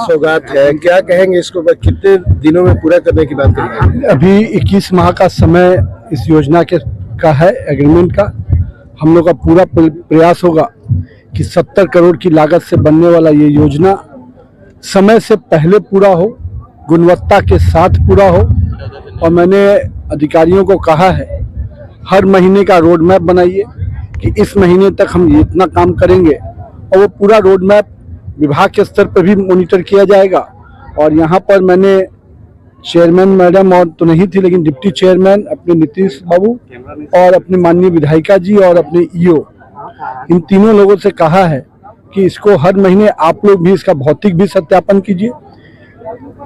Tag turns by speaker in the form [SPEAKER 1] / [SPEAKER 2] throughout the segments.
[SPEAKER 1] सौगात है, क्या कहेंगे इसको, कितने दिनों में पूरा करने की बात करेंगे?
[SPEAKER 2] अभी 21 माह का समय इस योजना का है, एग्रीमेंट का। हम लोग का पूरा प्रयास होगा कि 70 करोड़ की लागत से बनने वाला ये योजना समय से पहले पूरा हो, गुणवत्ता के साथ पूरा हो। और मैंने अधिकारियों को कहा है हर महीने का रोड मैप बनाइए कि इस महीने तक हम इतना काम करेंगे, और वो पूरा रोड मैप विभाग के स्तर पर भी मॉनिटर किया जाएगा। और यहाँ पर मैंने चेयरमैन मैडम और तो नहीं थी, लेकिन डिप्टी चेयरमैन अपने नीतीश बाबू और अपने माननीय विधायिका जी और अपने ईओ, इन तीनों लोगों से कहा है कि इसको हर महीने आप लोग भी इसका भौतिक भी सत्यापन कीजिए।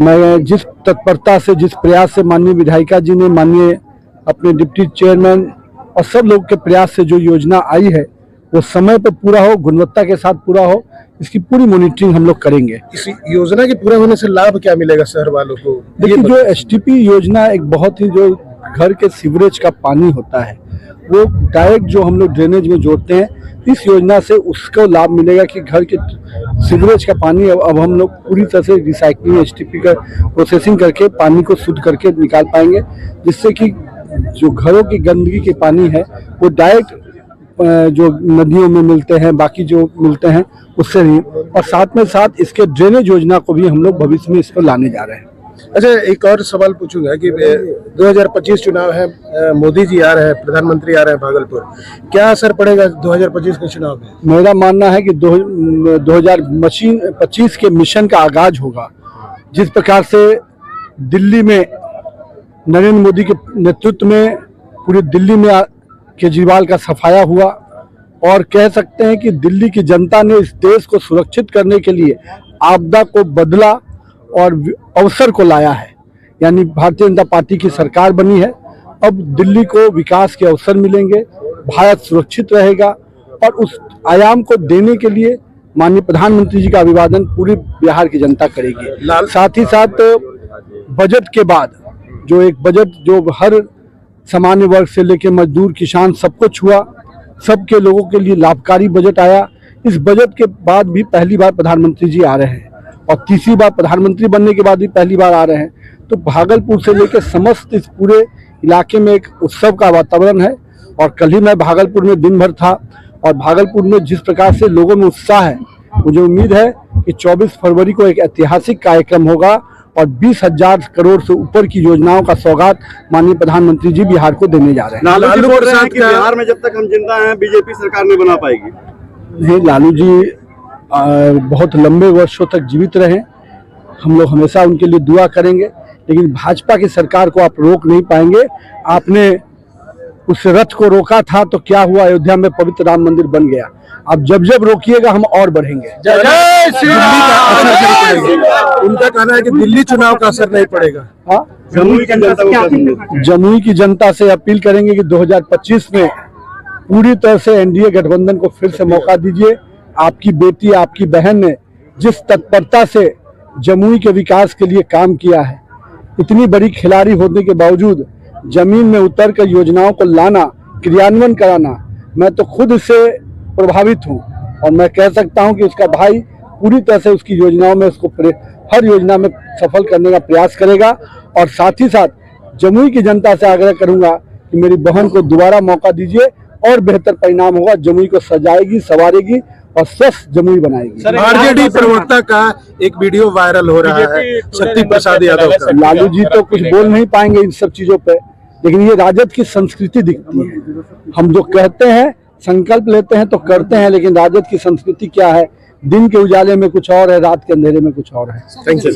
[SPEAKER 2] मैं जिस तत्परता से, जिस प्रयास से माननीय विधायिका जी ने, माननीय अपने डिप्टी चेयरमैन और सब लोग के प्रयास से जो योजना आई है वो समय पर पूरा हो, गुणवत्ता के साथ पूरा हो, इसकी पूरी मॉनिटरिंग हम लोग करेंगे।
[SPEAKER 1] इस योजना के पूरा होने से लाभ क्या मिलेगा शहर वालों को?
[SPEAKER 2] देखिए, जो एसटीपी योजना एक बहुत ही, जो घर के सीवरेज का पानी होता है वो डायरेक्ट जो हम लोग ड्रेनेज में जोड़ते हैं, इस योजना से उसको लाभ मिलेगा कि घर के सीवरेज का पानी अब हम लोग पूरी तरह से रिसाइकलिंग एसटीपी का प्रोसेसिंग करके पानी को शुद्ध करके निकाल पाएंगे, जिससे कि जो घरों की गंदगी के पानी है वो डायरेक्ट जो नदियों में मिलते हैं, बाकी जो मिलते हैं उससे नहीं। और साथ में साथ इसके ड्रेनेज योजना को भी हम लोग भविष्य में इसको लाने जा रहे हैं।
[SPEAKER 1] अच्छा, एक और सवाल पूछूंगा कि 2025 चुनाव है, मोदी जी आ रहे हैं, प्रधानमंत्री आ रहे हैं भागलपुर, क्या असर पड़ेगा 2025 के चुनाव में?
[SPEAKER 2] मेरा मानना है कि 2025 के मिशन का आगाज होगा। जिस प्रकार से दिल्ली में नरेंद्र मोदी के नेतृत्व में पूरी दिल्ली में केजरीवाल का सफाया हुआ, और कह सकते हैं कि दिल्ली की जनता ने इस देश को सुरक्षित करने के लिए आपदा को बदला और अवसर को लाया है। यानी भारतीय जनता पार्टी की सरकार बनी है, अब दिल्ली को विकास के अवसर मिलेंगे, भारत सुरक्षित रहेगा, और उस आयाम को देने के लिए माननीय प्रधानमंत्री जी का अभिवादन पूरी बिहार की जनता करेगी। साथ ही साथ बजट के बाद जो एक बजट जो हर सामान्य वर्ग से लेकर मजदूर, किसान सबको छुआ, सबके लोगों के लिए लाभकारी बजट आया। इस बजट के बाद भी पहली बार प्रधानमंत्री जी आ रहे हैं, और तीसरी बार प्रधानमंत्री बनने के बाद भी पहली बार आ रहे हैं। तो भागलपुर से लेकर समस्त इस पूरे इलाके में एक उत्सव का वातावरण है। और कल ही मैं भागलपुर में दिन भर था, और भागलपुर में जिस प्रकार से लोगों में उत्साह है, मुझे उम्मीद है कि 24 फरवरी को एक ऐतिहासिक कार्यक्रम होगा और 20,000 करोड़ से ऊपर की योजनाओं का सौगात माननीय प्रधानमंत्री जी बिहार को देने जा रहे हैं।
[SPEAKER 3] लालू जी बोल रहे हैं कि बिहार में जब तक हम जिंदा हैं बीजेपी सरकार नहीं बना पाएगी।
[SPEAKER 2] नहीं, लालू जी बहुत लंबे वर्षों तक जीवित रहे, हम लोग हमेशा उनके लिए दुआ करेंगे, लेकिन भाजपा की सरकार को आप रोक नहीं पाएंगे। आपने उस रथ को रोका था तो क्या हुआ, अयोध्या में पवित्र राम मंदिर बन गया। आप जब जब रोकिएगा हम और बढ़ेंगे।
[SPEAKER 1] उनका कहना है कि दिल्ली चुनाव का असर नहीं पड़ेगा।
[SPEAKER 2] हाँ, जमुई की जनता से अपील करेंगे कि 2025 में पूरी तरह से एनडीए गठबंधन को फिर से मौका दीजिए। आपकी बेटी, आपकी बहन ने जिस तत्परता से जमुई के विकास के लिए काम किया है, इतनी बड़ी खिलाड़ी होने के बावजूद जमीन में उतर कर योजनाओं को लाना, क्रियान्वयन कराना, मैं तो खुद इससे प्रभावित हूं। और मैं कह सकता हूं कि उसका भाई पूरी तरह से उसकी योजनाओं में उसको हर योजना में सफल करने का प्रयास करेगा। और साथ ही साथ जमुई की जनता से आग्रह करूंगा कि मेरी बहन को दोबारा मौका दीजिए, और बेहतर परिणाम होगा। जमुई को सजाएगी, संवारेगी और स्वस्थ जमुई बनाएगी।
[SPEAKER 1] आरजेडी प्रवक्ता का एक वीडियो वायरल हो रहा है, शक्ति प्रसाद यादव का।
[SPEAKER 2] लालू जी तो कुछ बोल नहीं पाएंगे इन सब चीजों पे, लेकिन ये राजद की संस्कृति दिखती है। हम जो कहते हैं, संकल्प लेते हैं तो करते हैं, लेकिन राजद की संस्कृति क्या है, दिन के उजाले में कुछ और है, रात के अंधेरे में कुछ और है।
[SPEAKER 1] Thank you.